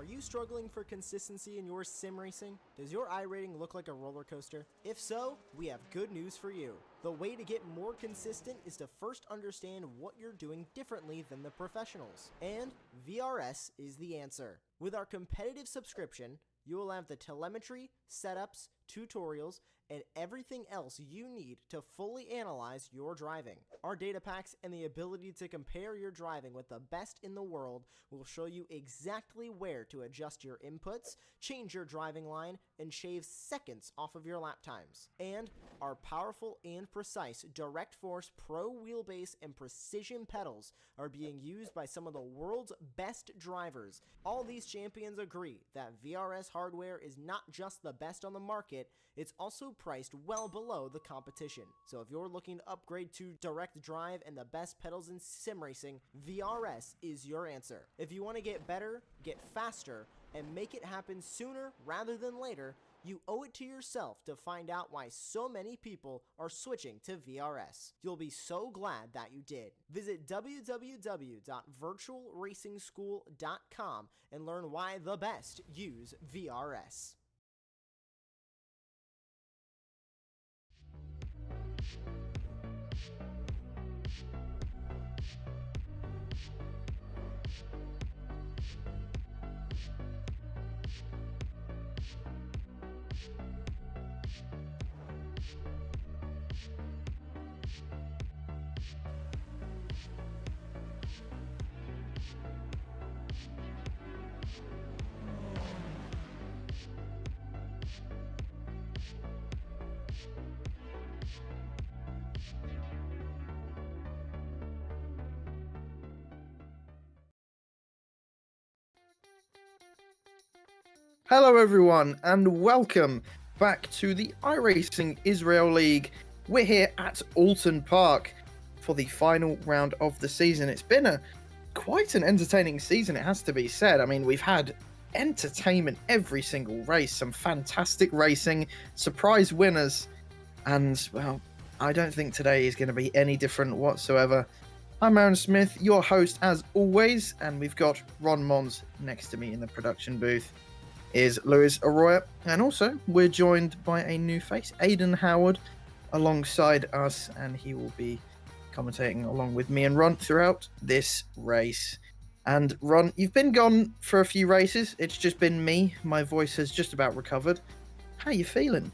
Are you struggling for consistency in your sim racing? Does your iRating look like a roller coaster? If so, we have good news for you. The way to get more consistent is to first understand what you're doing differently than the professionals. And VRS is the answer. With our competitive subscription, you will have the telemetry, setups, tutorials, and everything else you need to fully analyze your driving. Our data packs and the ability to compare your driving with the best in the world will show you exactly where to adjust your inputs, change your driving line, and shave seconds off of your lap times. And our powerful and precise Direct Force Pro wheelbase and precision pedals are being used by some of the world's best drivers. All these champions agree that VRS hardware is not just the best on the market, it's also priced well below the competition. So if you're looking to upgrade to direct drive and the best pedals in sim racing, VRS is your answer. If you want to get better, get faster, and make it happen sooner rather than later, you owe it to yourself to find out why so many people are switching to VRS. You'll be so glad that you did. Visit www.virtualracingschool.com and learn why the best use VRS. Hello everyone and welcome back to the iRacing Israel League. We're here at Oulton Park for the final round of the season. It's been quite an entertaining season, it has to be said. I mean, we've had entertainment every single race, some fantastic racing, surprise winners, and well, I don't think today is going to be any different whatsoever. I'm Aaron Smith, your host as always, and we've got Ron Mons next to me in the production booth. Is Lewis Arroyo, and also we're joined by a new face, Aidan Howard, alongside us, and he will be commentating along with me and Ron throughout this race. And Ron, you've been gone for a few races. It's just been me. My voice has just about recovered. How you feeling?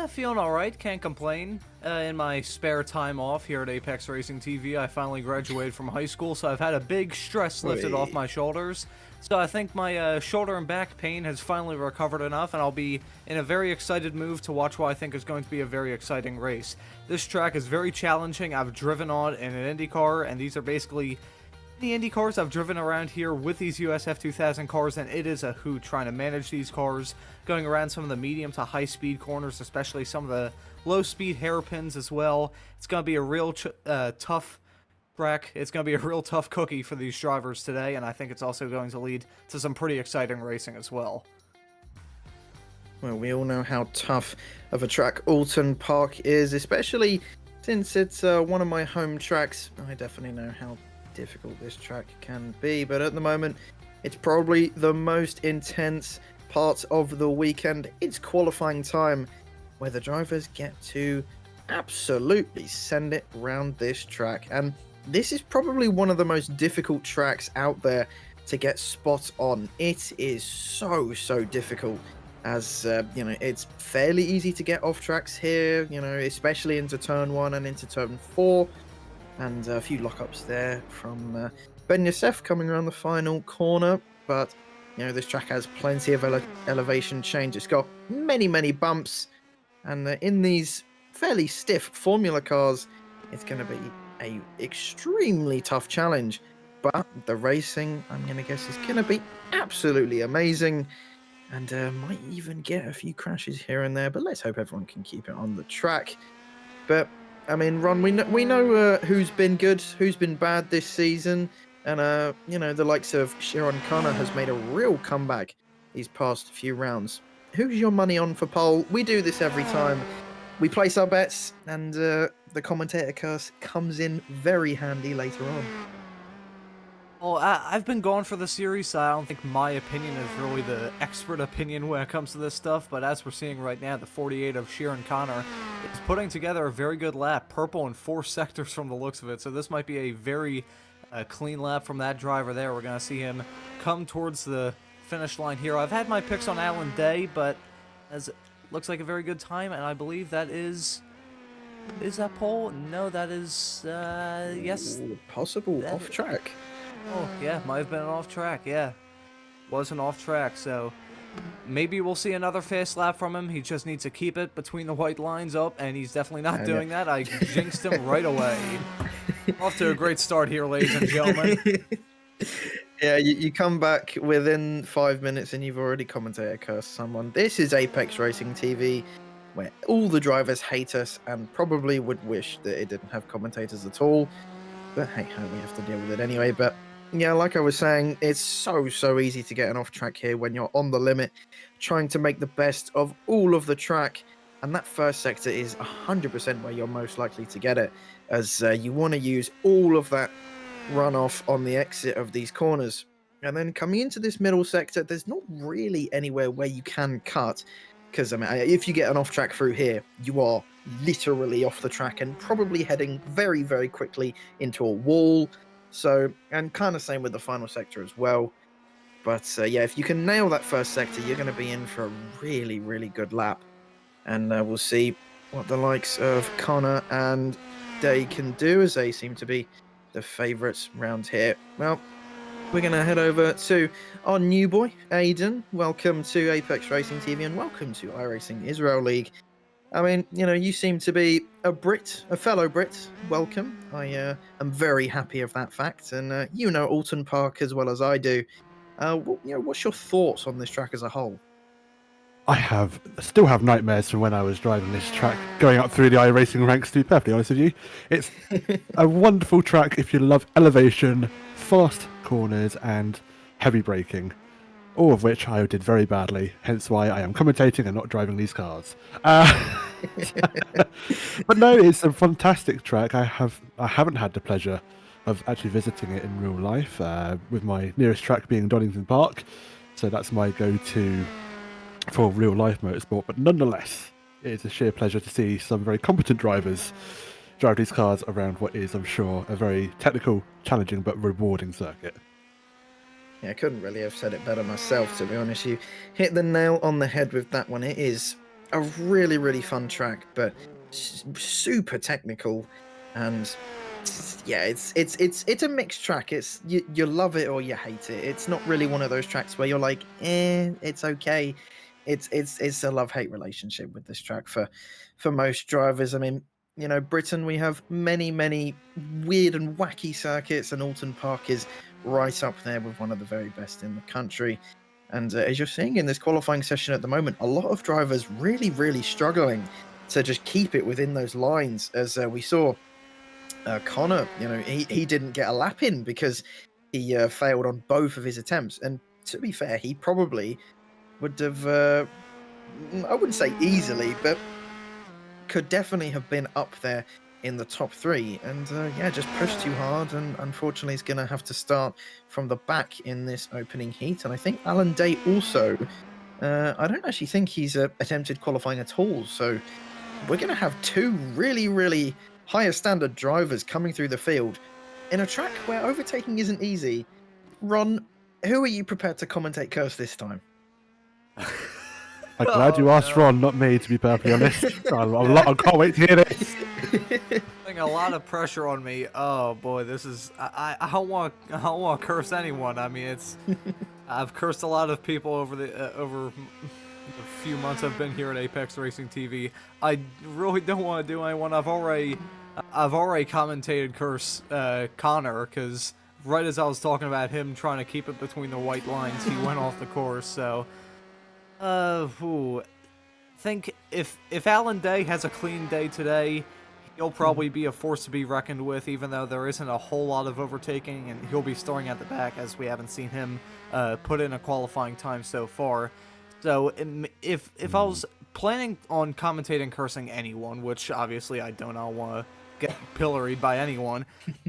Feeling alright, can't complain. In my spare time off here at Apex Racing TV, I finally graduated from high school, so I've had a big stress lifted off my shoulders. So I think my shoulder and back pain has finally recovered enough, and I'll be in a very excited mood to watch what I think is going to be a very exciting race. This track is very challenging. I've driven on in an Indy car, and these are basically the Indy cars I've driven around here with these USF 2000 cars, and it is a hoot trying to manage these cars, going around some of the medium to high speed corners, especially some of the low speed hairpins as well. It's going to be a real tough track. It's going to be a real tough cookie for these drivers today, and I think it's also going to lead to some pretty exciting racing as well. Well, we all know how tough of a track Oulton Park is, especially since it's one of my home tracks. I definitely know how difficult this track can be, but at the moment it's probably the most intense part of the weekend. It's qualifying time where the drivers get to absolutely send it round this track, and this is probably one of the most difficult tracks out there to get spot on. It is so difficult, as you know, it's fairly easy to get off tracks here, you know, especially into turn 1 and into turn 4. And a few lockups there from Ben Youssef coming around the final corner. But, you know, this track has plenty of elevation change. It's got many bumps. And in these fairly stiff Formula cars, it's going to be a extremely tough challenge. But the racing, I'm going to guess, is going to be absolutely amazing. And might even get a few crashes here and there. But let's hope everyone can keep it on the track. But I mean, Ron, we know who's been good, who's been bad this season, and you know, the likes of Sharon Connor has made a real comeback these past few rounds. Who's your money on for pole? We do this every time. We place our bets, and the commentator curse comes in very handy later on. Well, I've been going for the series, so I don't think my opinion is really the expert opinion when it comes to this stuff, but as we're seeing right now, the 48 of Sheeran Connor is putting together a very good lap, purple in 4 sectors from the looks of it, so this might be a very clean lap from that driver there. We're going to see him come towards the finish line here. I've had my picks on Alan Day, but as looks like a very good time, and I believe that is that pole? No, that is, yes. Ooh, possible off track. Oh, yeah, might have been off track, yeah. Wasn't off track, so maybe we'll see another fast lap from him. He just needs to keep it between the white lines up, and he's definitely not doing that. I jinxed him right away. Off to a great start here, ladies and gentlemen. Yeah, you come back within 5 minutes and you've already commentator cursed someone. This is Apex Racing TV, where all the drivers hate us and probably would wish that it didn't have commentators at all. But hey, we have to deal with it anyway. But yeah, like I was saying, it's so easy to get an off track here when you're on the limit, trying to make the best of all of the track. And that first sector is 100% where you're most likely to get it, as you want to use all of that runoff on the exit of these corners. And then coming into this middle sector, there's not really anywhere where you can cut, because I mean, if you get an off track through here, you are literally off the track and probably heading very quickly into a wall. So, and kind of same with the final sector as well. But yeah, if you can nail that first sector, you're going to be in for a really good lap. And we'll see what the likes of Connor and Day can do, as they seem to be the favourites round here. Well, we're going to head over to our new boy, Aiden. Welcome to Apex Racing TV and welcome to iRacing Israel League. I mean, you know, you seem to be a Brit, a fellow Brit. Welcome. I am very happy of that fact. And you know Oulton Park as well as I do. What's your thoughts on this track as a whole? I still have nightmares from when I was driving this track, going up through the iRacing ranks, to be perfectly honest with you. It's a wonderful track if you love elevation, fast corners, and heavy braking. All of which I did very badly, hence why I am commentating and not driving these cars. But no, it's a fantastic track. I haven't had the pleasure of actually visiting it in real life, with my nearest track being Donington Park. So that's my go-to for real life motorsport. But nonetheless, it is a sheer pleasure to see some very competent drivers drive these cars around what is, I'm sure, a very technical, challenging, but rewarding circuit. Yeah, I couldn't really have said it better myself, to be honest. You hit the nail on the head with that one. It is a really fun track, but super technical, and yeah, it's a mixed track. It's you love it or you hate it. It's not really one of those tracks where you're like, it's okay. It's a love-hate relationship with this track for most drivers. I mean, you know, Britain, we have many weird and wacky circuits, and Oulton Park is right up there with one of the very best in the country. And as you're seeing in this qualifying session at the moment, a lot of drivers really struggling to just keep it within those lines. As we saw Connor, you know, he didn't get a lap in because he failed on both of his attempts. And to be fair, he probably would have, I wouldn't say easily, but could definitely have been up there in the top 3, and yeah, just pushed too hard, and unfortunately he's going to have to start from the back in this opening heat. And I think Alan Day also, I don't actually think he's attempted qualifying at all, so we're going to have 2 really higher standard drivers coming through the field in a track where overtaking isn't easy. Ron, who are you prepared to commentate curse this time? I'm glad you asked Ron, not me, to be perfectly honest. I can't wait to hear this. Putting a lot of pressure on me. Oh boy, this is I don't want to curse anyone. I mean, I've cursed a lot of people over the few months I've been here at Apex Racing TV. I really don't want to do anyone. I've already commentated curse Connor, because right as I was talking about him trying to keep it between the white lines, he went off the course. So think if Alan Day has a clean day today, he'll probably be a force to be reckoned with, even though there isn't a whole lot of overtaking, and he'll be starting at the back, as we haven't seen him put in a qualifying time so far. So if I was planning on commentating cursing anyone, which obviously I don't want to get pilloried by anyone,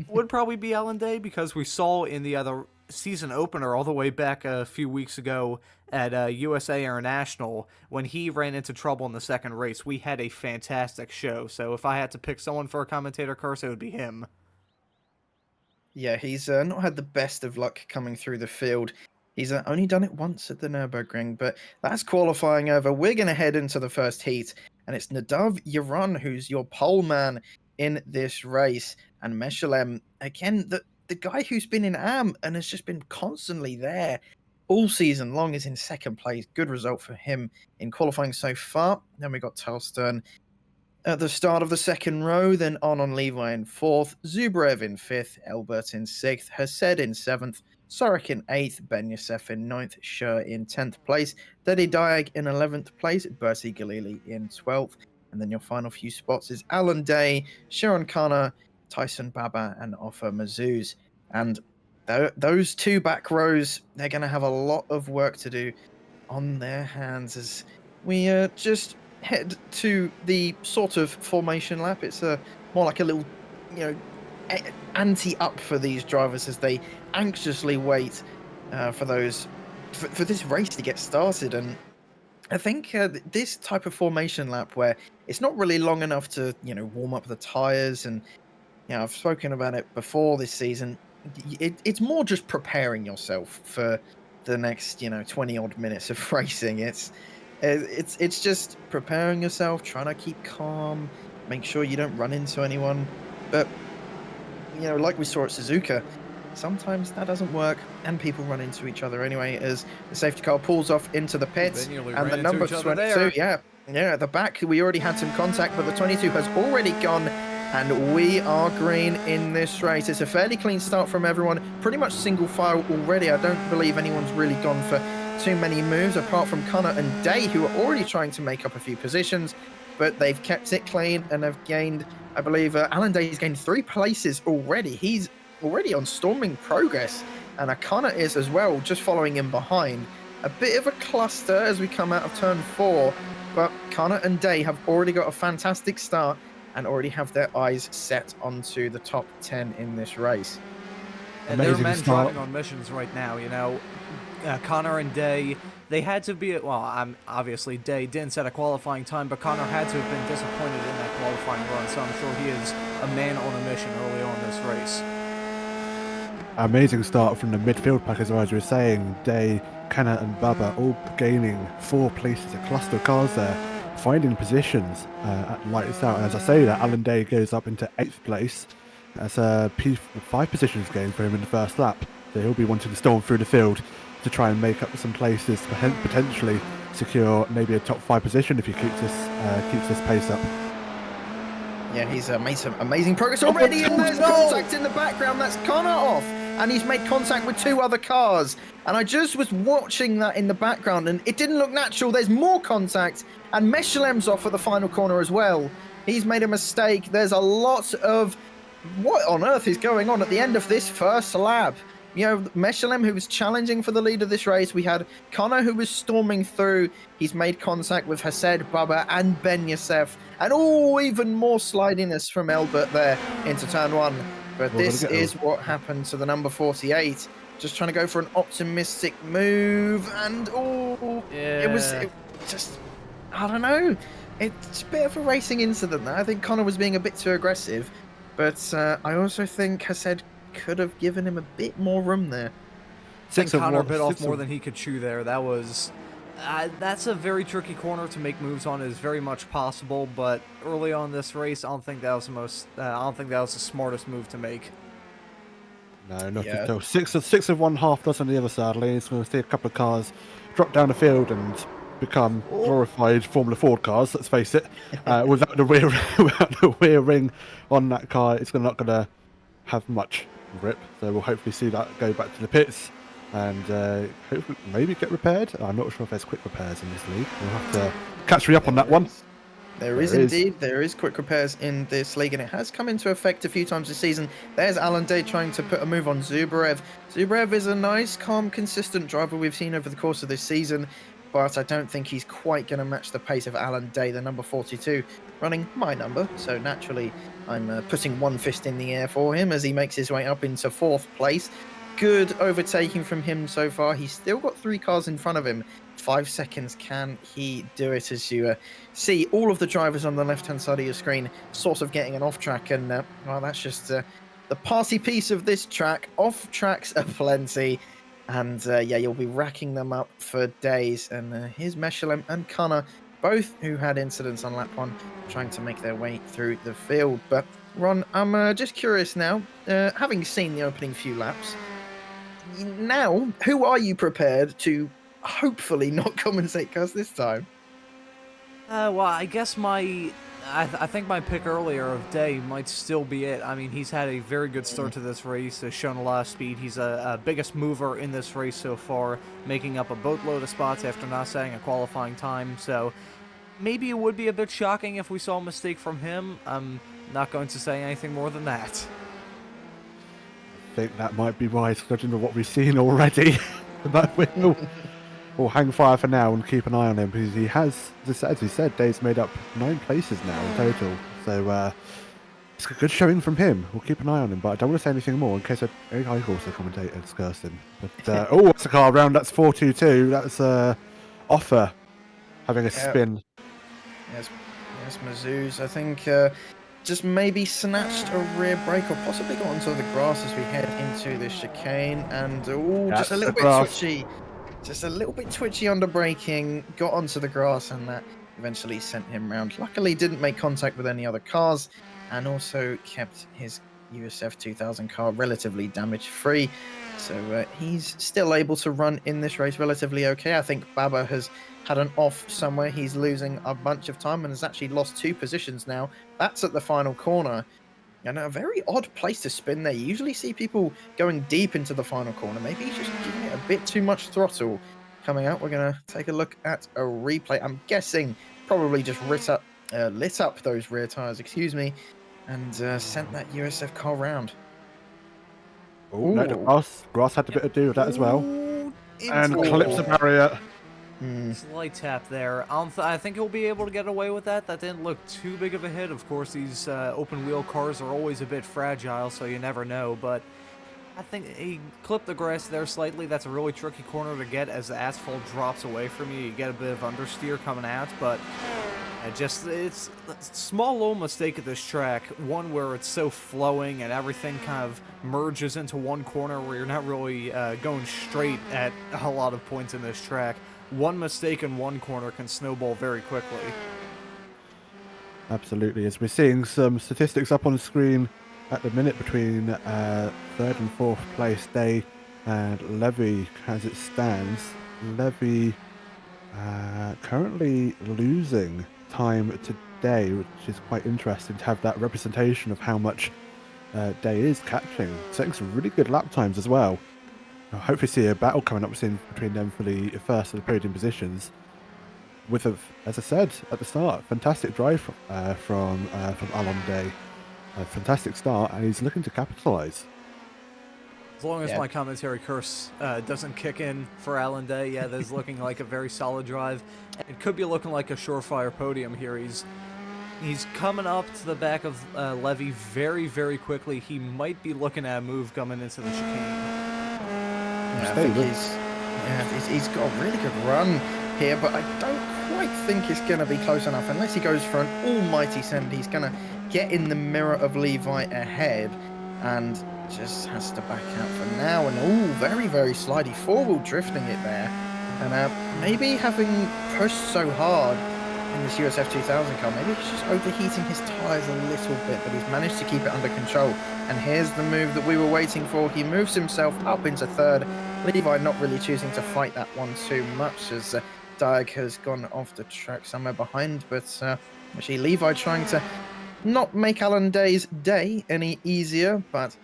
would probably be Alan Day, because we saw in the other season opener all the way back a few weeks ago at USA International, when he ran into trouble in the second race, we had a fantastic show. So if I had to pick someone for a commentator curse, it would be him. Yeah, he's not had the best of luck coming through the field. He's only done it once at the Nürburgring, but that's qualifying over. We're going to head into the first heat, and it's Nadav Yaron who's your pole man in this race. And Meshalem, again, the guy who's been in AM and has just been constantly there all season long, is in second place. Good result for him in qualifying so far. Then we got Talstern at the start of the second row, then on Levi in fourth, Zubrev in fifth, Elbert in sixth, Hased in seventh, Sorek in eighth, Ben Youssef in ninth, Sher in 10th place, Dedi Diag in 11th place, Bertie Galili in 12th, and then your final few spots is Alan Day, Sharon Kana, Tyson Baba, and Offa Mazuz. And those two back rows, they're going to have a lot of work to do on their hands as we just head to the sort of formation lap. It's more like a little, anti-up for these drivers as they anxiously wait for this race to get started. And I think this type of formation lap, where it's not really long enough to warm up the tires, and I've spoken about it before this season, it's more just preparing yourself for the next 20 odd minutes of racing. It's just preparing yourself, trying to keep calm, make sure you don't run into anyone. But like we saw at Suzuka, sometimes that doesn't work, and people run into each other anyway as the safety car pulls off into the pits. And the number 22, at the back, we already had some contact, but the 22 has already gone, and we are green in this race. It's a fairly clean start from everyone, pretty much single file already. I don't believe anyone's really gone for too many moves, apart from Connor and Day, who are already trying to make up a few positions, but they've kept it clean and have gained, I believe, Alan Day's gained 3 places already. He's already on storming progress, and Connor is as well, just following him behind. A bit of a cluster as we come out of turn 4, but Connor and Day have already got a fantastic start and already have their eyes set onto the top 10 in this race. And there are men driving on missions right now, Connor and Day, they had to be, obviously Day didn't set a qualifying time, but Connor had to have been disappointed in that qualifying run, so I'm sure he is a man on a mission early on in this race. Amazing start from the midfield pack as well, as you were saying. Day, Connor and Baba all gaining 4 places, a cluster of cars there, finding positions at lights out. And as I say that, Alan Day goes up into 8th place. That's a P5 positions gain for him in the first lap. So he'll be wanting to storm through the field to try and make up some places, potentially secure maybe a top 5 position if he keeps this pace up. Yeah, he's made some amazing progress already, and there's contact in the background. That's Connor off, and he's made contact with 2 other cars. And I just was watching that in the background, and it didn't look natural. There's more contact, and Meshalem's off at the final corner as well. He's made a mistake. There's a lot of what on earth is going on at the end of this first lap. Meshalem, who was challenging for the lead of this race. We had Connor, who was storming through. He's made contact with Hased, Baba, and Ben Youssef. And even more slidiness from Elbert there into turn 1. But this is what happened to the number 48. Just trying to go for an optimistic move. And, it was just, I don't know. It's a bit of a racing incident there. I think Connor was being a bit too aggressive. But I also think Hased could have given him a bit more room there. I think Connor bit off more than he could chew there. That was that's a very tricky corner to make moves on. It is very much possible, but early on this race, I don't think that was the smartest move to make. No, not at all. 6 of one, half dozen on the other, sadly. It's going to see a couple of cars drop down the field and become glorified Formula Ford cars, let's face it. Without the rear ring on that car, it's not going to have much grip, so we'll hopefully see that go back to the pits and hopefully maybe get repaired. I'm not sure if there's quick repairs in this league. We'll have to catch me up on that one. There is quick repairs in this league, and it has come into effect a few times this season. There's Alan Day trying to put a move on Zubrev. Zubrev is a nice, calm, consistent driver we've seen over the course of this season, but I don't think he's quite going to match the pace of Alan Day, the number 42, running my number. So naturally, I'm putting one fist in the air for him as he makes his way up into 4th place. Good overtaking from him so far. He's still got 3 cars in front of him. 5 seconds, can he do it? As you see all of the drivers on the left-hand side of your screen sort of getting an off-track, and well, that's just the party piece of this track. Off-tracks are plenty, and yeah, you'll be racking them up for days. And here's Meshalem and Connor, both who had incidents on lap 1, trying to make their way through the field. But Ron, I'm just curious now, having seen the opening few laps, now, who are you prepared to hopefully not compensate us this time? Well, I guess I think my pick earlier of Day might still be it. I mean, he's had a very good start to this race, has shown a lot of speed. He's a biggest mover in this race so far, making up a boatload of spots after not setting a qualifying time. So maybe it would be a bit shocking if we saw a mistake from him. I'm not going to say anything more than that. I think that might be wise, judging of what we've seen already. But we'll hang fire for now and keep an eye on him, because he has, as he said, Dave's made up 9 places now in total. So it's a good showing from him. We'll keep an eye on him, but I don't want to say anything more in case I also commentate as Kirsten. But oh, it's a car round. That's 422. That's Offer having a spin. Yes, Mazuz, I think just maybe snatched a rear brake or possibly got onto the grass as we head into this chicane, and just a little bit twitchy. Just a little bit twitchy under braking, got onto the grass, and that eventually sent him round. Luckily didn't make contact with any other cars, and also kept his USF 2000 car relatively damage free. So he's still able to run in this race relatively okay. I think Baba has had an off somewhere. He's losing a bunch of time and has actually lost 2 positions now. That's at the final corner. And a very odd place to spin there. You usually see people going deep into the final corner. Maybe he's just giving it a bit too much throttle. Coming out, we're going to take a look at a replay. I'm guessing probably just lit up those rear tyres, and sent that USF car round. Oh, no, grass had a bit to do with that as well. And clips the barrier. Slight tap there. I think he'll be able to get away with that. That didn't look too big of a hit. Of course, these open wheel cars are always a bit fragile, so you never know. But I think he clipped the grass there slightly. That's a really tricky corner to get as the asphalt drops away from you. You get a bit of understeer coming out, but it's a small little mistake at this track. One where it's so flowing and everything kind of merges into one corner where you're not really going straight at a lot of points in this track. One mistake in one corner can snowball very quickly. Absolutely. As we're seeing some statistics up on the screen at the minute between 3rd and 4th place Day and Levy as it stands. Levy currently losing time today, which is quite interesting to have that representation of how much Day is catching. Setting some really good lap times as well. I'll hopefully see a battle coming up soon between them for the first of the podium positions. With, as I said at the start, fantastic drive from Alan Day. A fantastic start, and he's looking to capitalise. As long as my commentary curse doesn't kick in for Alan Day, yeah, there's looking like a very solid drive. It could be looking like a surefire podium here. He's coming up to the back of Levy very, very quickly. He might be looking at a move coming into the chicane. I think he's got a really good run here, but I don't quite think it's going to be close enough. Unless he goes for an almighty send, he's going to get in the mirror of Levi ahead and just has to back out for now. And very, very slidey four-wheel drifting it there. And maybe having pushed so hard in this USF 2000 car, maybe he's just overheating his tyres a little bit, but he's managed to keep it under control. And here's the move that we were waiting for. He moves himself up into 3rd. Levi not really choosing to fight that one too much as Diag has gone off the track somewhere behind. But actually Levi trying to not make Alan Day's day any easier, but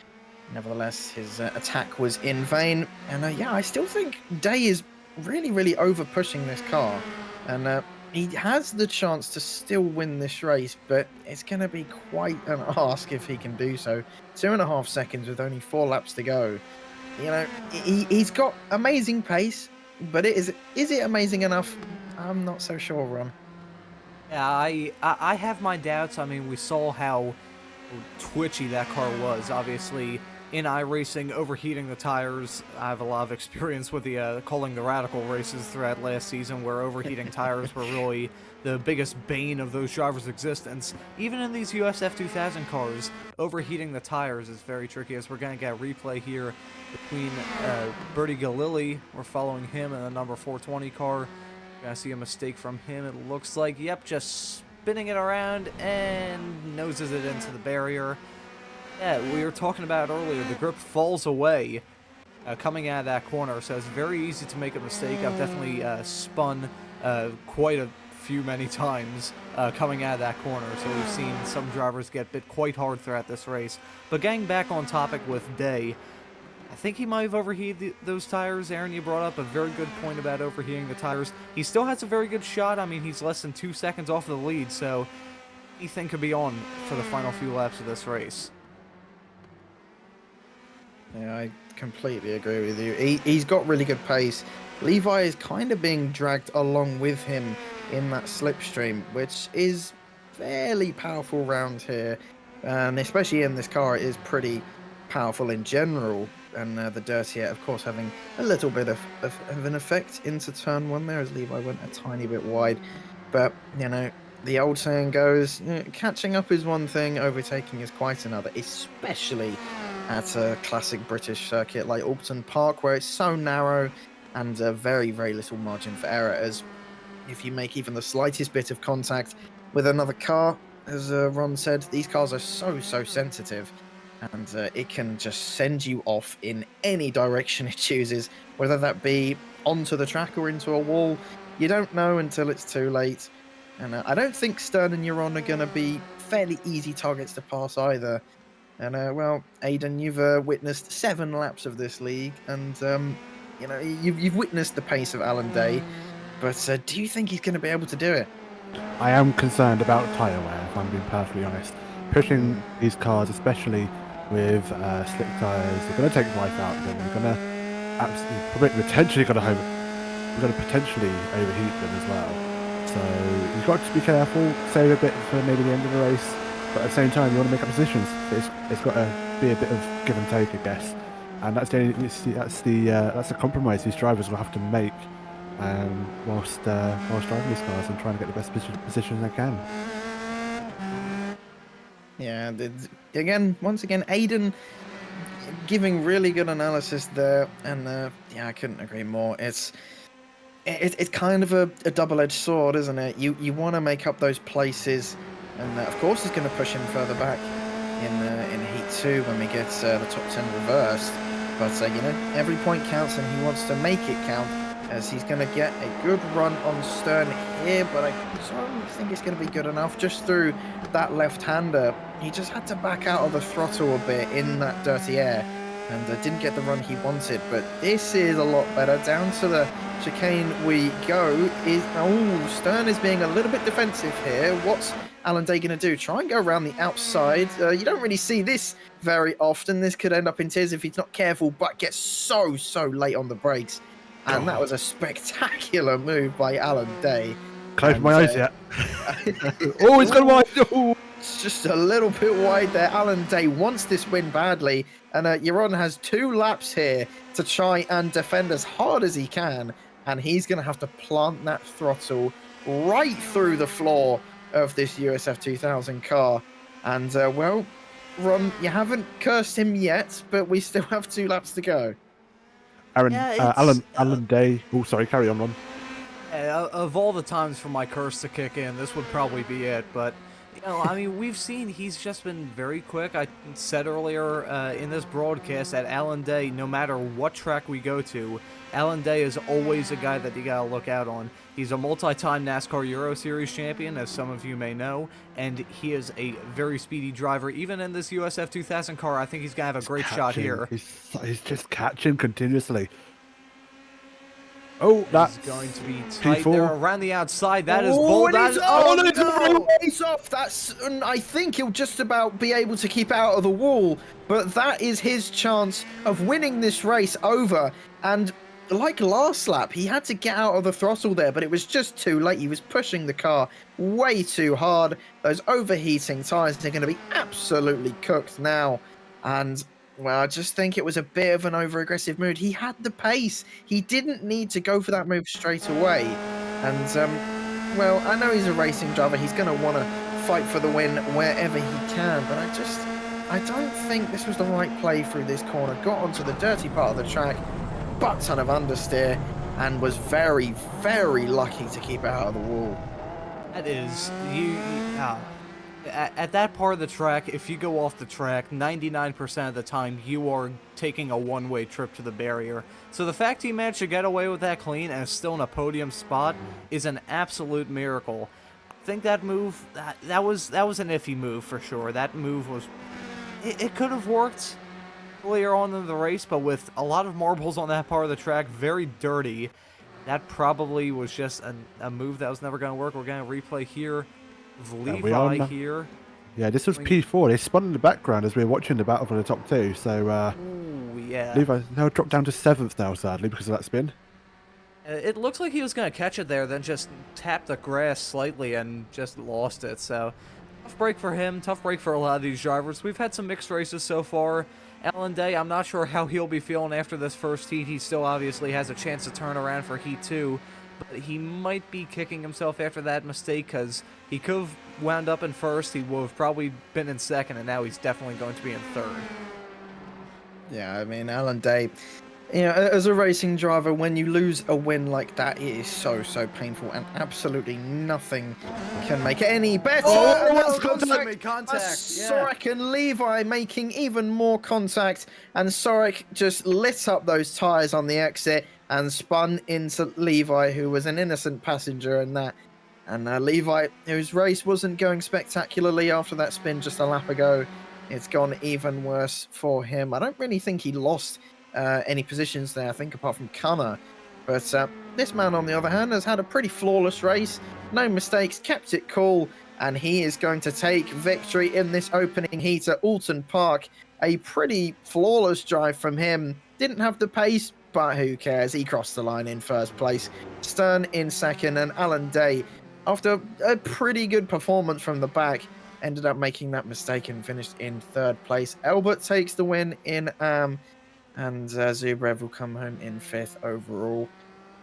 nevertheless his attack was in vain. And I still think Day is really, really over pushing this car. And he has the chance to still win this race, but it's going to be quite an ask if he can do so. 2.5 seconds with only 4 laps to go. You know, he's got amazing pace, but is it amazing enough? I'm not so sure, Ron. Yeah, I have my doubts. I mean, we saw how twitchy that car was. Obviously, in iRacing, overheating the tires. I have a lot of experience with the calling the radical races throughout last season, where overheating tires were really the biggest bane of those drivers' existence. Even in these USF 2000 cars, overheating the tires is very tricky, as we're going to get a replay here between Bertie Galili. We're following him in the number 420 car. Gonna see a mistake from him, it looks like. Yep, just spinning it around and noses it into the barrier. Yeah, we were talking about earlier, the grip falls away coming out of that corner, so it's very easy to make a mistake. I've definitely spun quite a few many times coming out of that corner, so we've seen some drivers get bit quite hard throughout this race. But getting back on topic with Day, I think he might have overheated those tires. Aaron, you brought up a very good point about overheating the tires. He still has a very good shot. I mean, he's less than 2 seconds off the lead, so anything could be on for the final few laps of this race. Yeah, I completely agree with you. He's got really good pace. Levi is kind of being dragged along with him in that slipstream, which is fairly powerful round here. And especially in this car, it is pretty powerful in general. And the dirty air, of course, having a little bit of an effect into turn one there, as Levi went a tiny bit wide. But, you know, the old saying goes, catching up is one thing, overtaking is quite another, especially at a classic British circuit like Oulton Park, where it's so narrow and very, very little margin for error, as if you make even the slightest bit of contact with another car, as Ron said, these cars are so sensitive, and it can just send you off in any direction it chooses, whether that be onto the track or into a wall. You don't know until it's too late, and I don't think Stern and Euron are going to be fairly easy targets to pass either. And well, Aiden, you've witnessed 7 laps of this league, and you know, you've witnessed the pace of Alan Day, but do you think he's going to be able to do it? I am concerned about tyre wear, if I'm being perfectly honest. Pushing these cars, especially with slick tyres, they're going to take life out of them. They're going to absolutely, potentially going to potentially overheat them as well. So you've got to be careful, save a bit for maybe the end of the race, but at the same time you want to make up positions. It's got to be a bit of give and take, I guess, and that's the compromise these drivers will have to make whilst driving these cars and trying to get the best position they can. Yeah, once again, Aiden giving really good analysis there, and yeah, I couldn't agree more. It's kind of a double-edged sword, isn't it? You want to make up those places, and of course it's going to push him further back in Heat 2 when we get the top 10 reversed. But you know, every point counts, and he wants to make it count, as he's going to get a good run on Stern here, but I don't think it's going to be good enough just through that left-hander. He just had to back out of the throttle a bit in that dirty air, and didn't get the run he wanted. But this is a lot better. Down to the chicane we go. Stern is being a little bit defensive here. What's Alan Day going to do? Try and go around the outside. You don't really see this very often. This could end up in tears if he's not careful, but gets so late on the brakes. And that was a spectacular move by Alan Day. Close my eyes yet. Oh, he's gone wide. Oh. It's just a little bit wide there. Alan Day wants this win badly. And Euron has 2 laps here to try and defend as hard as he can. And he's going to have to plant that throttle right through the floor of this USF 2000 car. And, well, Ron, you haven't cursed him yet, but we still have 2 laps to go. Aaron, Alan Day. Oh, sorry, carry on, Ron. Of all the times for my curse to kick in, this would probably be it. But, you know, I mean, we've seen he's just been very quick. I said earlier in this broadcast that Alan Day, no matter what track we go to, Alan Day is always a guy that you gotta look out on. He's a multi-time NASCAR Euro Series champion, as some of you may know, and he is a very speedy driver. Even in this USF 2000 car, I think he's gonna have a great shot here. He's just catching continuously. Oh, that's going to be tight P4. there around the outside. That is bold. He's off. I think he'll just about be able to keep out of the wall, but that is his chance of winning this race over. And like last lap, he had to get out of the throttle there, but it was just too late. He was pushing the car way too hard. Those overheating tyres are going to be absolutely cooked now. And, well, I just think it was a bit of an over-aggressive move. He had the pace. He didn't need to go for that move straight away. And, well, I know he's a racing driver. He's going to want to fight for the win wherever he can. But I don't think this was the right play through this corner. Got onto the dirty part of the track, butt ton of understeer, and was very, very lucky to keep it out of the wall. That is, at that part of the track, if you go off the track, 99% of the time you are taking a one-way trip to the barrier. So the fact he managed to get away with that clean and is still in a podium spot is an absolute miracle. I think that move, that was an iffy move for sure. That move was, it could have worked earlier on in the race, but with a lot of marbles on that part of the track, very dirty, that probably was just a move that was never going to work. We're going to replay here. Levi here. Yeah, this was P4. They spun in the background as we were watching the battle for the top two. So, ooh, yeah. Levi's now dropped down to 7th now, sadly, because of that spin. It looks like he was going to catch it there, then just tapped the grass slightly and just lost it. So, tough break for him, tough break for a lot of these drivers. We've had some mixed races so far. Alan Day, I'm not sure how he'll be feeling after this first heat. He still obviously has a chance to turn around for heat 2. But he might be kicking himself after that mistake because he could have wound up in first. He would have probably been in second, and now he's definitely going to be in third. Yeah, I mean, Alan Day, you know, as a racing driver, when you lose a win like that, it is so painful, and absolutely nothing can make it any better. Oh, well, contact. Sorek and Levi making even more contact, and Sorek just lit up those tyres on the exit and spun into Levi, who was an innocent passenger in that. And Levi, whose race wasn't going spectacularly after that spin just a lap ago, it's gone even worse for him. I don't really think he lost any positions there, I think, apart from Connor. But this man, on the other hand, has had a pretty flawless race. No mistakes, kept it cool, and he is going to take victory in this opening heat at Oulton Park. A pretty flawless drive from him. Didn't have the pace, but who cares? He crossed the line in first place. Stern in second, and Alan Day, after a pretty good performance from the back, ended up making that mistake and finished in third place. Elbert takes the win in and Zubrev will come home in 5th overall.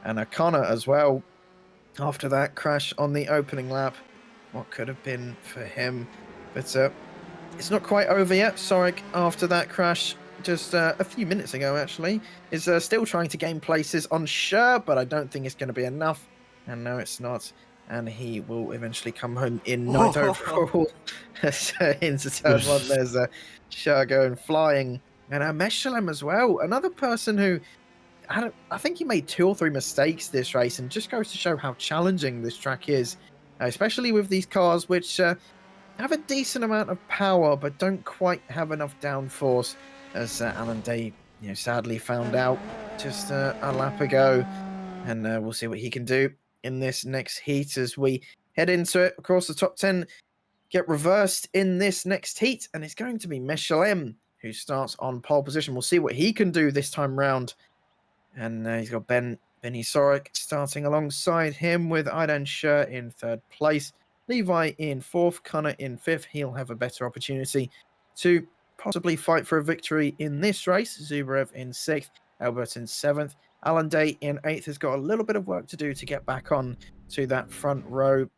And Connor as well, after that crash on the opening lap. What could have been for him? But it's not quite over yet. Sorek, after that crash, just a few minutes ago actually, is still trying to gain places on Scher, but I don't think it's going to be enough. And no, it's not. And he will eventually come home in 9th overall. So into turn 1, there's Scher going flying. And Meshalem as well, another person who I think he made 2 or 3 mistakes this race, and just goes to show how challenging this track is, especially with these cars which have a decent amount of power but don't quite have enough downforce, as Alan Day, sadly found out just a lap ago. And we'll see what he can do in this next heat as we head into it. Of course, the top 10 get reversed in this next heat, and it's going to be Meshalem who starts on pole position. We'll see what he can do this time round. And he's got Benny Sorek starting alongside him, with Aidan Scher in 3rd place, Levi in 4th, Connor in 5th. He'll have a better opportunity to possibly fight for a victory in this race. Zubrev in 6th, Albert in 7th. Alan Day in 8th has got a little bit of work to do to get back on to that front row.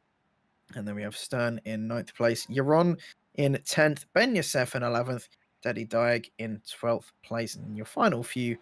And then we have Stern in 9th place, Yaron in 10th, Ben Yosef in 11th, Daddy Diag in 12th place. And your final few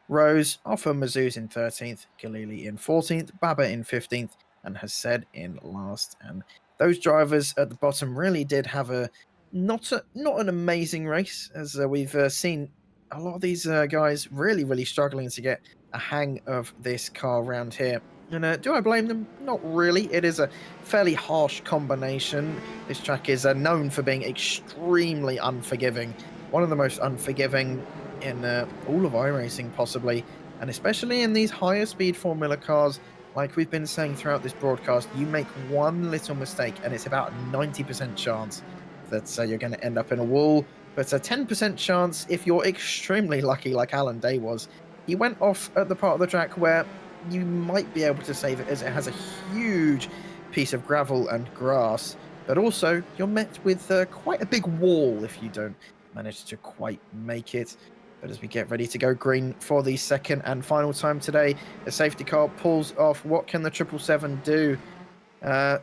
rows, Offa Mazuz in 13th, Galili in 14th, Baba in 15th, and Hased in last. And those drivers at the bottom really did have a not an amazing race, as we've seen a lot of these guys really struggling to get a hang of this car around here. And do I blame them? Not really. It is a fairly harsh combination. This track is known for being extremely unforgiving. One of the most unforgiving in all of iRacing, possibly. And especially in these higher speed Formula cars, like we've been saying throughout this broadcast, you make one little mistake and it's about a 90% chance that you're going to end up in a wall. But a 10% chance, if you're extremely lucky, like Alan Day was, he went off at the part of the track where you might be able to save it, as it has a huge piece of gravel and grass, but also you're met with quite a big wall if you don't manage to quite make it. But as we get ready to go green for the second and final time today, the safety car pulls off. What can the 777 do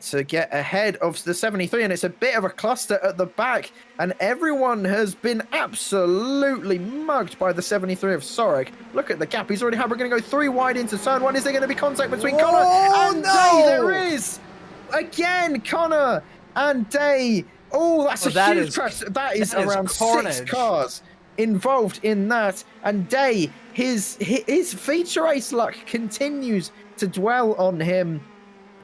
to get ahead of the 73? And it's a bit of a cluster at the back, and everyone has been absolutely mugged by the 73 of Sorek. Look at the gap he's already had. We're going to go 3 wide into turn 1. Is there going to be contact between Connor and Day? There is! Again, Connor and Day. Oh, that's a huge crash. That is around 6 cars involved in that. And Day, his feature race luck continues to dwell on him.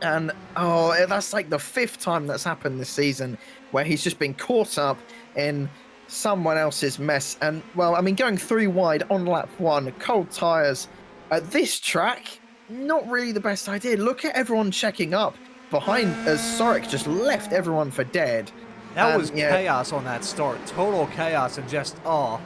And that's like the 5th time that's happened this season where he's just been caught up in someone else's mess. And, well, I mean, going 3 wide on lap 1, cold tyres at this track, not really the best idea. Look at everyone checking up behind as Sorek just left everyone for dead. That was chaos on that start. Total chaos, and just, that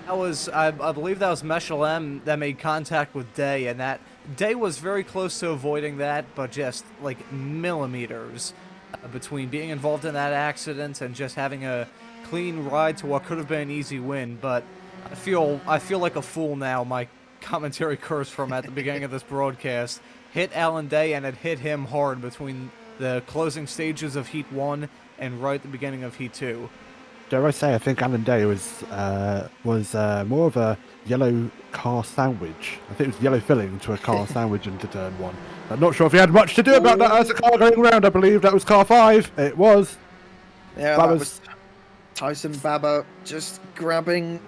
was, I believe that was Meshulem that made contact with Day, and that Day was very close to avoiding that, but just like millimeters between being involved in that accident and just having a clean ride to what could have been an easy win. But I feel like a fool now. My commentary curse from at the beginning of this broadcast hit Alan Day, and it hit him hard between the closing stages of Heat 1 and right at the beginning of Heat 2. Dare I say, I think Alan Day was more of a yellow car sandwich. I think it was yellow filling to a car sandwich into turn 1. I'm not sure if he had much to do about that as a car going around. I believe that was car 5. It was. Yeah, that was Tyson Baba just grabbing,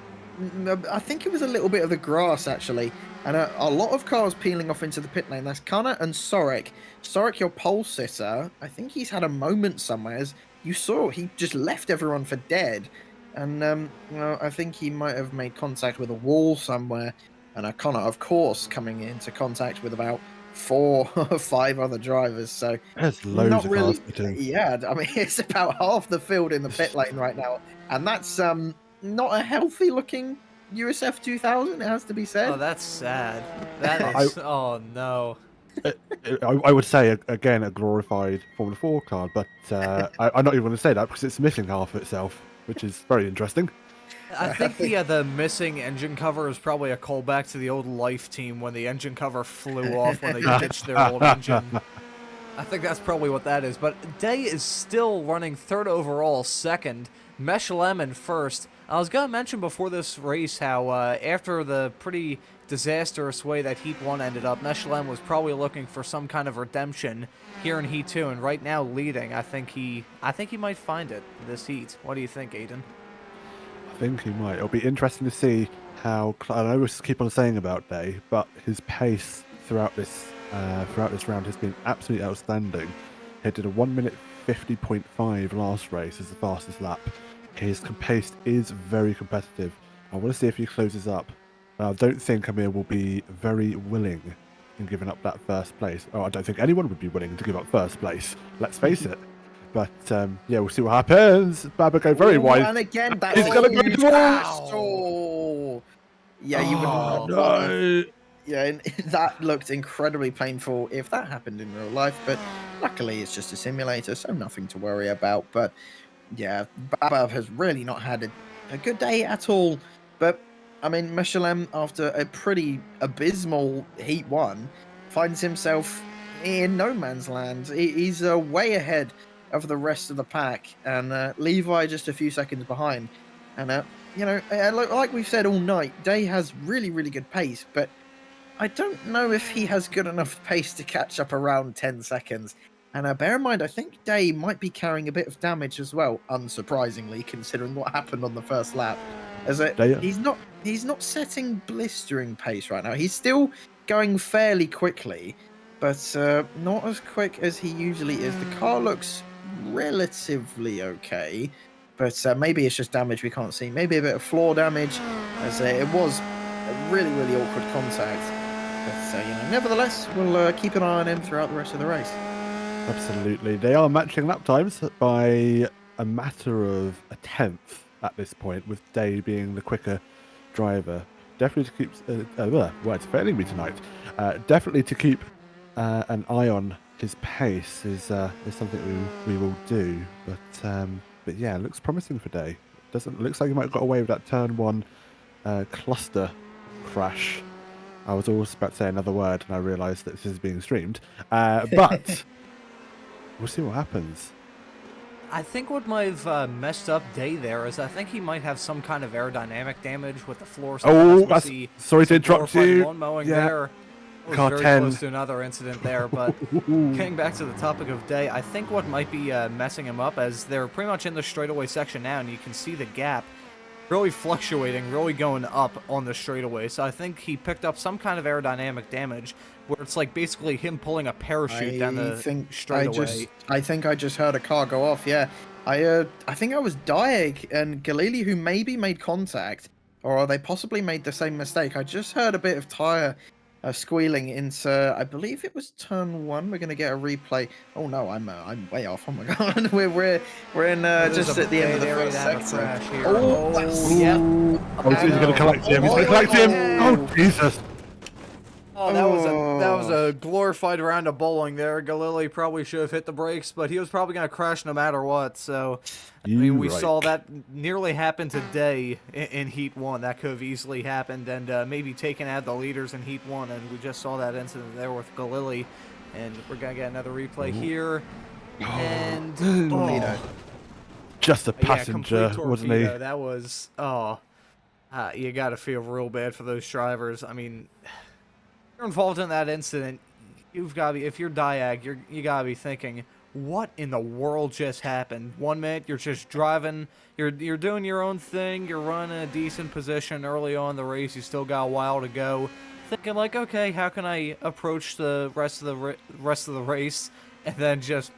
I think it was a little bit of the grass actually, and a lot of cars peeling off into the pit lane. That's Connor and Sorek. Sorek, your pole sitter, I think he's had a moment somewhere. As you saw, he just left everyone for dead. And I think he might have made contact with a wall somewhere. And Connor, of course, coming into contact with about 4 or 5 other drivers. So there's loads of cars. Yeah, I mean, it's about half the field in the pit lane right now. And that's not a healthy looking USF 2000, it has to be said. Oh, that's sad. That is, oh no. I would say, again, a glorified Formula 4 card, but I'm not even going to say that because it's missing half of itself, which is very interesting. I think the missing engine cover is probably a callback to the old Life team when the engine cover flew off when they ditched their old engine. I think that's probably what that is. But Day is still running 3rd overall, 2nd. Meshulem in 1st. I was going to mention before this race how after the pretty disastrous way that Heat 1 ended up, Meshulem was probably looking for some kind of redemption here in Heat 2, and right now leading. I think he might find it this heat. What do you think, Aiden? I think he might. It'll be interesting to see how. I know we keep on saying about Day, but his pace throughout this round has been absolutely outstanding. He did a 1 minute 50.5 last race as the fastest lap. His pace is very competitive. I want to see if he closes up. I don't think Amir will be very willing in giving up that first place. Oh, I don't think anyone would be willing to give up first place. Let's face it. But yeah, we'll see what happens. Baba go very wide. And again, that's he's going to go towards. Yeah, you wouldn't. No. Yeah, and that looked incredibly painful if that happened in real life. But luckily, it's just a simulator, so nothing to worry about. But yeah, Baba has really not had a good day at all. But I mean, Meshulem, after a pretty abysmal Heat 1, finds himself in no man's land. He's way ahead of the rest of the pack, and Levi just a few seconds behind. And you know, like we've said all night, Day has really, really good pace, but I don't know if he has good enough pace to catch up around 10 seconds. And bear in mind, I think Day might be carrying a bit of damage as well, unsurprisingly, considering what happened on the first lap. As he's not setting blistering pace right now. He's still going fairly quickly, but not as quick as he usually is. The car looks relatively okay, but maybe it's just damage we can't see. Maybe a bit of floor damage, as it was a really, really awkward contact. But you know, nevertheless, we'll keep an eye on him throughout the rest of the race. Absolutely. They are matching lap times by a matter of a tenth at this point, with Day being the quicker driver. definitely to keep words failing me tonight. Definitely to keep an eye on his pace is something we will do. But yeah, looks promising for Day. Looks like he might have got away with that turn one cluster crash. I was always about to say another word, and I realised that this is being streamed. But we'll see what happens. I think what might have messed up Day there is I think he might have some kind of aerodynamic damage with the floor. Oh, sorry to interrupt you. Lawn mowing Yeah. there. Was Car very 10. close to another incident there, but getting back to the topic of Day, I think what might be messing him up as they're pretty much in the straightaway section now, and you can see the gap really fluctuating, really going up on the straightaway. So I think he picked up some kind of aerodynamic damage, where it's like basically him pulling a parachute down the straightaway. I think I just heard a car go off. Yeah, I think I was Diag and Galili who maybe made contact, or they possibly made the same mistake. I just heard a bit of tire squealing into, I believe it was turn one. We're gonna get a replay. Oh no, I'm way off. Oh my god, we're in just at the end of the first sector. Oh, yep. Oh, he's going to collect him. He's going to collect him. Oh, Jesus. Oh, that was a glorified round of bowling there. Galili probably should have hit the brakes, but he was probably going to crash no matter what. So, I mean, we saw that nearly happen today in Heat 1. That could have easily happened and maybe taken out the leaders in Heat 1, and we just saw that incident there with Galili. And we're going to get another replay here. And, just a passenger, wasn't he? That was, you got to feel real bad for those drivers. I mean, you're involved in that incident, you've got to be, if you're Diag, you got to be thinking, what in the world just happened? 1 minute, you're just driving, you're doing your own thing, you're running a decent position early on in the race, you still got a while to go, thinking like, okay, how can I approach the rest of the race? And then just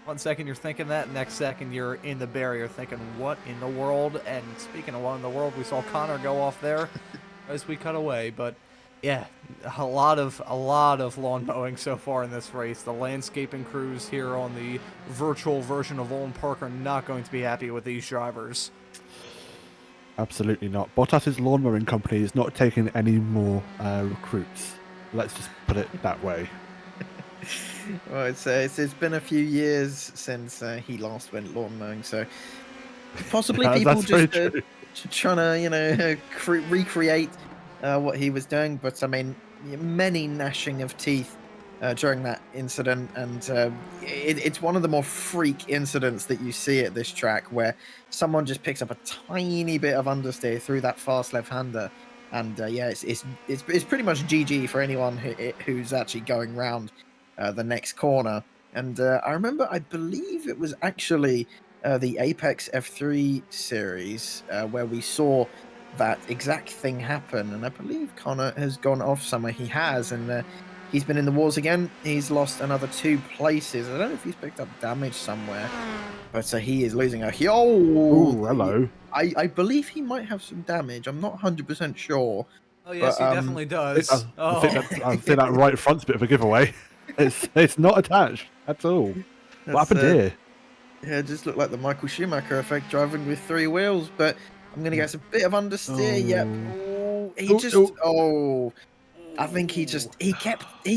1 second you're thinking that, next second you're in the barrier thinking, what in the world? And speaking of what in the world, we saw Connor go off there as we cut away, but yeah, a lot of lawn mowing so far in this race. The landscaping crews here on the virtual version of Oulton Park are not going to be happy with these drivers. Absolutely not. Bottas's lawn mowing company is not taking any more recruits. Let's just put it that way. Well, it's been a few years since he last went lawn mowing, so possibly people just trying to recreate what he was doing. But I mean, many gnashing of teeth during that incident, and it's one of the more freak incidents that you see at this track, where someone just picks up a tiny bit of understeer through that fast left-hander, and yeah, it's pretty much GG for anyone who's actually going round the next corner. And I remember, I believe it was actually the Apex F3 series where we saw that exact thing happen, and I believe Connor has gone off somewhere. He has, and he's been in the wars again. He's lost another 2 places. I don't know if he's picked up damage somewhere, but he is losing a Oh, hello. I believe he might have some damage. I'm not 100% sure. Oh yes, he definitely does. I think that right front's a bit of a giveaway. It's not attached at all. What happened here? Yeah, it just looked like the Michael Schumacher effect, driving with 3 wheels, but I'm going to get a bit of understeer. Yep. I think he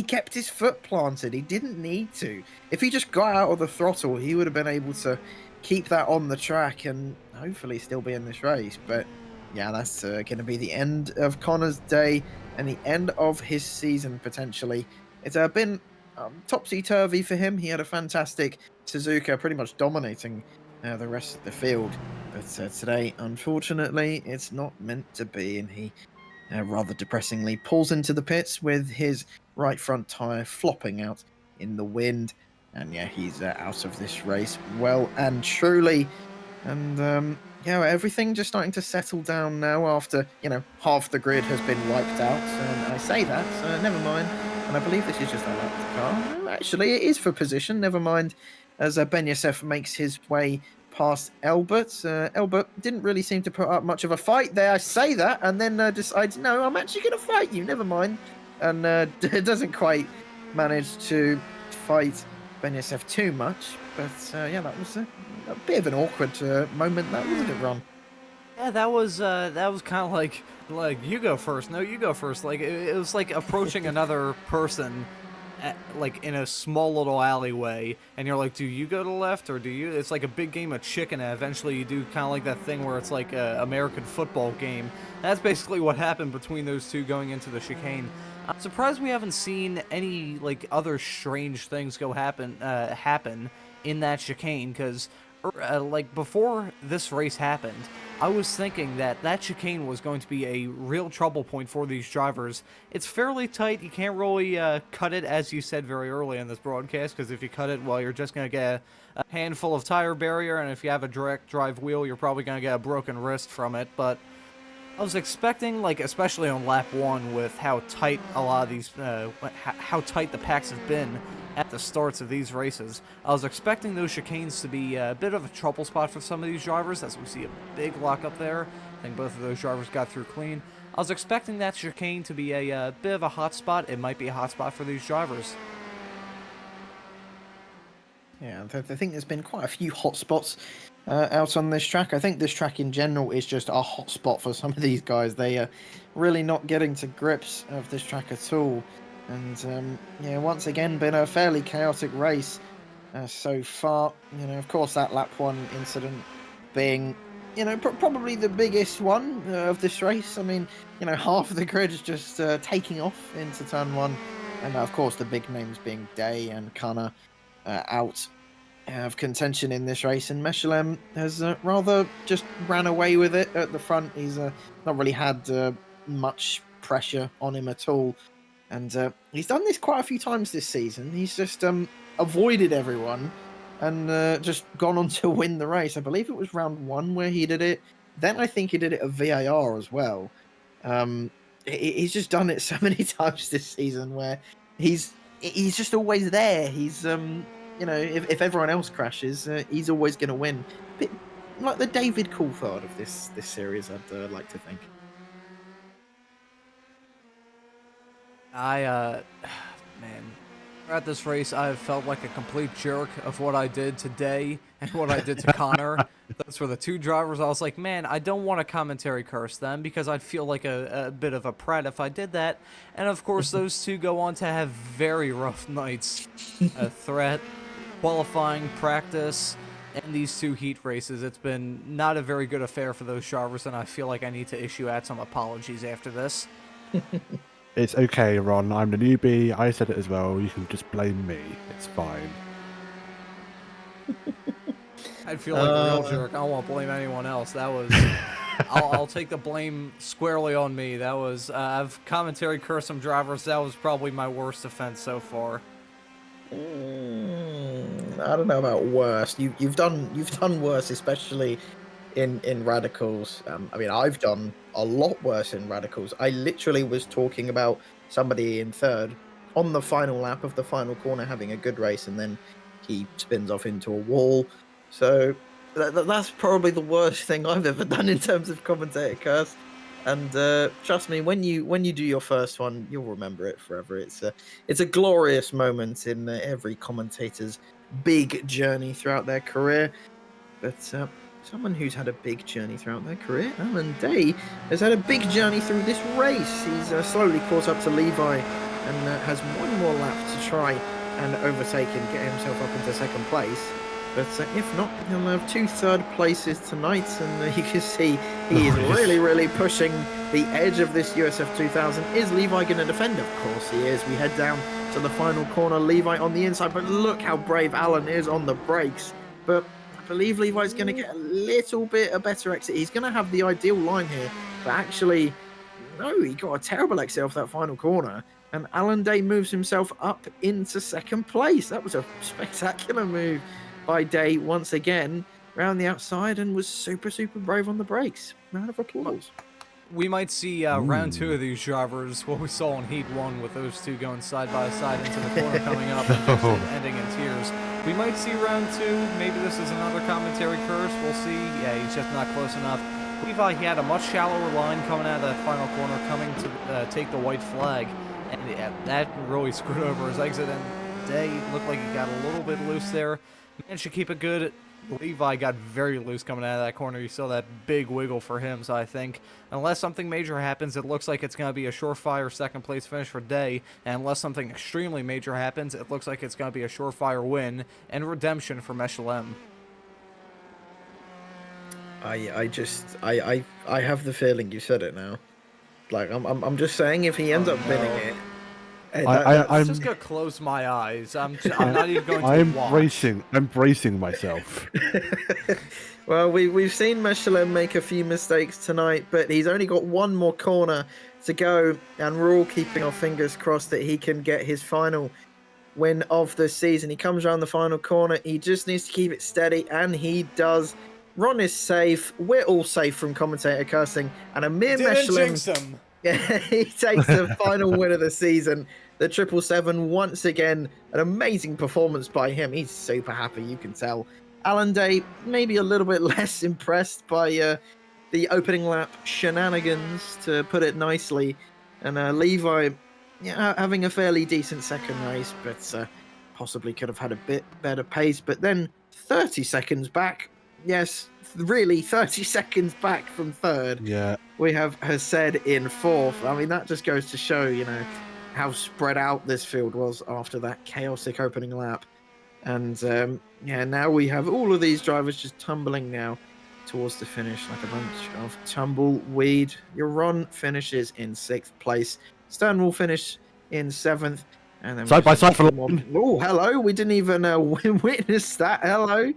kept his foot planted. He didn't need to. If he just got out of the throttle, he would have been able to keep that on the track and hopefully still be in this race. But yeah, that's going to be the end of Connor's day and the end of his season, potentially. It's been topsy-turvy for him. He had a fantastic Suzuka, pretty much dominating the rest of the field. But today, unfortunately, it's not meant to be, and he rather depressingly pulls into the pits with his right front tyre flopping out in the wind. And yeah, he's out of this race well and truly. And yeah, everything just starting to settle down now after, half the grid has been wiped out. And I say that, so never mind. And I believe this is just a lap car. Actually, it is for position, never mind, as Ben Youssef makes his way past Elbert. Elbert didn't really seem to put up much of a fight there. I say that, and then decides, no, I'm actually going to fight you, never mind. And doesn't quite manage to fight Ben Youssef too much. But yeah, that was a bit of an awkward moment, that wasn't it, Ron? Yeah, that was kind of like you go first. No, you go first. Like it was like approaching another person, like in a small little alleyway, and you're like, do you go to the left or do you? It's like a big game of chicken, and eventually you do kind of like that thing where it's like a American football game. That's basically what happened between those two going into the chicane. I'm surprised we haven't seen any like other strange things happen in that chicane, because like before this race happened, I was thinking that chicane was going to be a real trouble point for these drivers. It's fairly tight. You can't really cut it, as you said very early in this broadcast, because if you cut it, well, you're just going to get a handful of tire barrier, and if you have a direct drive wheel, you're probably going to get a broken wrist from it. But I was expecting, like, especially on lap 1, with how tight a lot of these, how tight the packs have been at the starts of these races, I was expecting those chicanes to be a bit of a trouble spot for some of these drivers, as we see a big lockup there. I think both of those drivers got through clean. I was expecting that chicane to be a bit of a hot spot. It might be a hot spot for these drivers. Yeah, I think there's been quite a few hot spots out on this track. I think this track in general is just a hot spot for some of these guys. They are really not getting to grips of this track at all. And yeah, once again, been a fairly chaotic race so far. You know, of course, that lap 1 incident being, you know, probably the biggest one of this race. I mean, you know, half of the grid is just taking off into turn 1. And of course, the big names being Day and Connor out of contention in this race. And Mechelem has rather just ran away with it at the front. He's not really had much pressure on him at all. And he's done this quite a few times this season. He's just avoided everyone and just gone on to win the race. I believe it was round 1 where he did it. Then I think he did it at VAR as well. He's just done it so many times this season where he's just always there. He's, you know, if everyone else crashes, he's always going to win. Bit like the David Coulthard of this series, I'd like to think. Man, throughout this race, I've felt like a complete jerk of what I did today and what I did to Connor. Those were the two drivers. I was like, man, I don't want to commentary curse them because I'd feel like a bit of a prat if I did that. And of course, those two go on to have very rough nights. Threat, qualifying, practice, and these 2 heat races. It's been not a very good affair for those drivers, and I feel like I need to issue out some apologies after this. It's okay, Ron. I'm the newbie. I said it as well. You can just blame me. It's fine. I'd feel like a real jerk. I don't want to blame anyone else. That was... I'll take the blame squarely on me. That was... I've commentary cursed some drivers. That was probably my worst offense so far. I don't know about worst. You've done worse, especially in radicals. I mean, I've done a lot worse in radicals. I literally was talking about somebody in 3rd on the final lap of the final corner having a good race, and then he spins off into a wall. So that's probably the worst thing I've ever done in terms of commentator curse. And trust me, when you do your first one, you'll remember it forever. It's a glorious moment in every commentator's big journey throughout their career. But someone who's had a big journey throughout their career, Alan Day, has had a big journey through this race. He's slowly caught up to Levi and has one more lap to try and overtake and get himself up into 2nd place. But if not, he'll have 2 third places tonight, and you can see he is really pushing the edge of this USF 2000. Is Levi going to defend? Of course he is. We head down to the final corner. Levi on the inside, but look how brave Alan is on the brakes. But I believe Levi's going to get a little bit a better exit. He's going to have the ideal line here, but actually, no, he got a terrible exit off that final corner. And Alan Day moves himself up into 2nd place. That was a spectacular move by Day once again, round the outside, and was super brave on the brakes. Round of applause. We might see round 2 of these drivers, what we saw in Heat 1 with those 2 going side by side into the corner coming up and just ending in tears. We might see round 2. Maybe this is another commentary curse. We'll see. Yeah, he's just not close enough. Levi, he had a much shallower line coming out of that final corner, coming to take the white flag, and that really screwed over his exit. And Day looked like he got a little bit loose there. Managed to keep a good Levi got very loose coming out of that corner. You saw that big wiggle for him. So I think unless something major happens, it looks like it's going to be a surefire second place finish for Day. And unless something extremely major happens, it looks like it's going to be a surefire win and redemption for Mechelem. I have the feeling you said it now. Like I'm just saying, if he ends up winning it, I'm just gonna close my eyes. I'm not even going to watch. I'm bracing myself. Well, we've seen Mechelem make a few mistakes tonight, but he's only got one more corner to go, and we're all keeping our fingers crossed that he can get his final win of the season. He comes around the final corner. He just needs to keep it steady, and he does. Ron is safe. We're all safe from commentator cursing, and Amir Mechelem. Yeah, he takes the final win of the season. The 777 once again, an amazing performance by him. He's super happy, you can tell. Alan Day maybe a little bit less impressed by the opening lap shenanigans, to put it nicely. And Levi, yeah, having a fairly decent second race, but possibly could have had a bit better pace. But then 30 seconds back. Yes, really, 30 seconds back from third. Yeah. We have Hased in fourth. I mean, that just goes to show, how spread out this field was after that chaotic opening lap. And, now we have all of these drivers just tumbling now towards the finish like a bunch of tumbleweed. Ron finishes in 6th place. Stern will finish in 7th. And then side by side for Oh, hello. We didn't even witness that. Hello.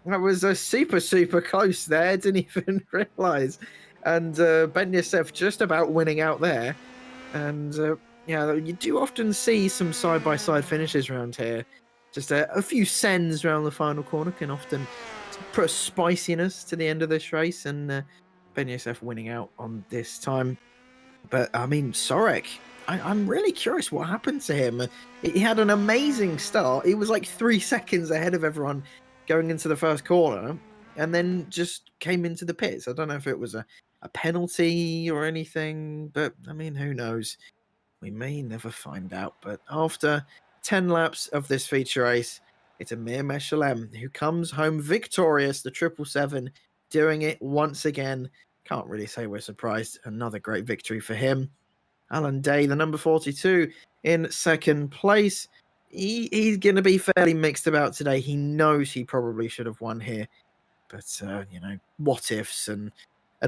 That was super, super close there. Didn't even realise. And Ben Youssef just about winning out there. And you do often see some side-by-side finishes around here. Just a few sends around the final corner can often put a spiciness to the end of this race. And Ben Youssef winning out on this time. But, I mean, Sorek, I'm really curious what happened to him. He had an amazing start. He was like 3 seconds ahead of everyone going into the first corner, and then just came into the pits. I don't know if it was a penalty or anything, but I mean, who knows? We may never find out. But after 10 laps of this feature race, it's Amir Mechelem who comes home victorious, the 777, doing it once again. Can't really say we're surprised. Another great victory for him. Alan Day, the number 42, in second place. He's going to be fairly mixed about today. He knows he probably should have won here. But, what ifs and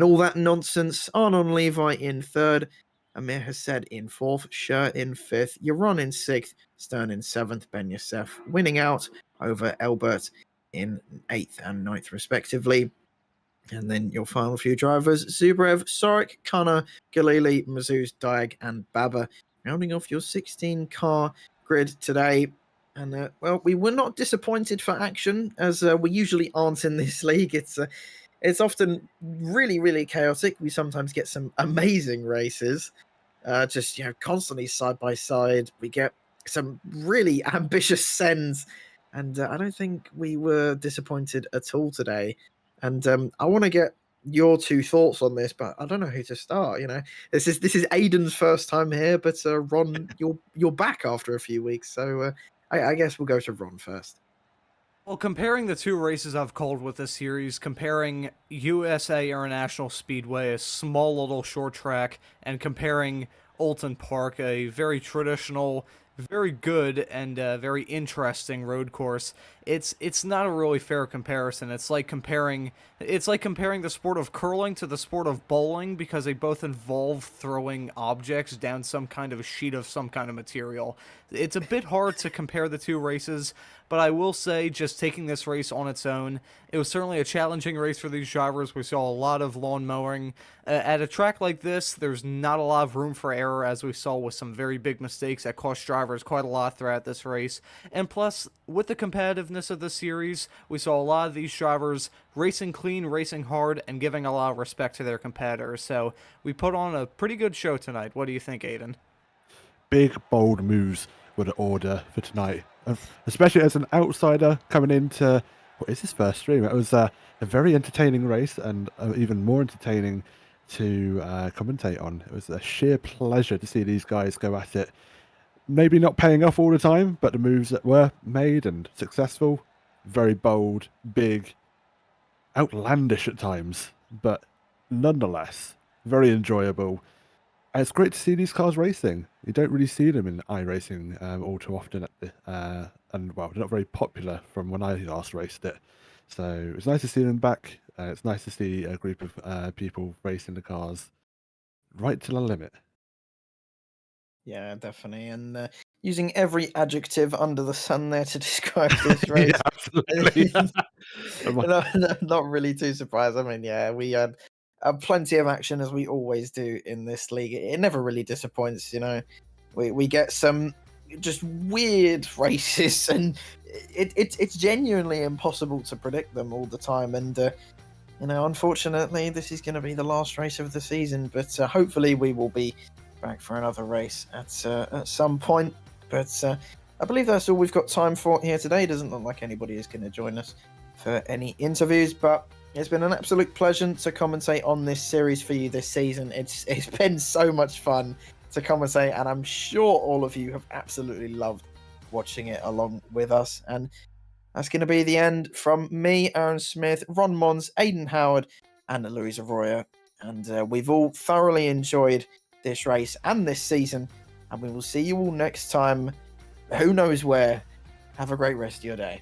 all that nonsense. Arnon Levi in third. Amir Hased in fourth. Scher in fifth. Yaron in sixth. Stern in seventh. Ben Youssef winning out over Elbert in 8th and 9th, respectively. And then your final few drivers, Zubrev, Sorek, Kana, Galili, Mazuz, Diag, and Baba, rounding off your 16-car grid today. And, we were not disappointed for action, as we usually aren't in this league. It's often really, really chaotic. We sometimes get some amazing races, constantly side by side. We get some really ambitious sends, and I don't think we were disappointed at all today. And I want to get your two thoughts on this, but I don't know who to start. This is Aiden's first time here, but Ron, you're back after a few weeks, so I guess we'll go to Ron first. Well, comparing the two races I've called with this series, comparing USA International Speedway, a small little short track, and comparing Oulton Park, a very traditional, very good, and very interesting road course, it's not a really fair comparison. It's like comparing the sport of curling to the sport of bowling, because they both involve throwing objects down some kind of a sheet of some kind of material. It's a bit hard to compare the two races, but I will say, just taking this race on its own, it was certainly a challenging race for these drivers. We saw a lot of lawn mowing. At a track like this, there's not a lot of room for error, as we saw with some very big mistakes that cost drivers quite a lot throughout this race. And plus, with the competitiveness of the series, we saw a lot of these drivers racing clean, racing hard, and giving a lot of respect to their competitors. So we put on a pretty good show tonight. What do you think, Aiden? Big, bold moves were the order for tonight. Especially as an outsider coming into what is his first stream. It was a very entertaining race, and even more entertaining to commentate on. It was a sheer pleasure to see these guys go at it. Maybe not paying off all the time, but the moves that were made and successful, very bold, big, outlandish at times, but nonetheless very enjoyable. And it's great to see these cars racing. You don't really see them in iRacing all too often, and well, they're not very popular from when I last raced it. So it's nice to see them back. It's nice to see a group of people racing the cars right to the limit. Yeah, definitely. And using every adjective under the sun there to describe this race. Yeah, absolutely. Not really too surprised. I mean, yeah, we had plenty of action as we always do in this league. It never really disappoints, you know. We get some just weird races, and it's genuinely impossible to predict them all the time. And you know, unfortunately, this is going to be the last race of the season. But hopefully, we will be back for another race at some point. But I believe that's all we've got time for here today. It doesn't look like anybody is going to join us for any interviews, but it's been an absolute pleasure to commentate on this series for you this season. It's been so much fun to commentate, and I'm sure all of you have absolutely loved watching it along with us. And that's going to be the end from me, Aaron Smith, Ron Mons, Aidan Howard, and Louise Arroyo. And we've all thoroughly enjoyed this race and this season, and we will see you all next time, who knows where. Have a great rest of your day.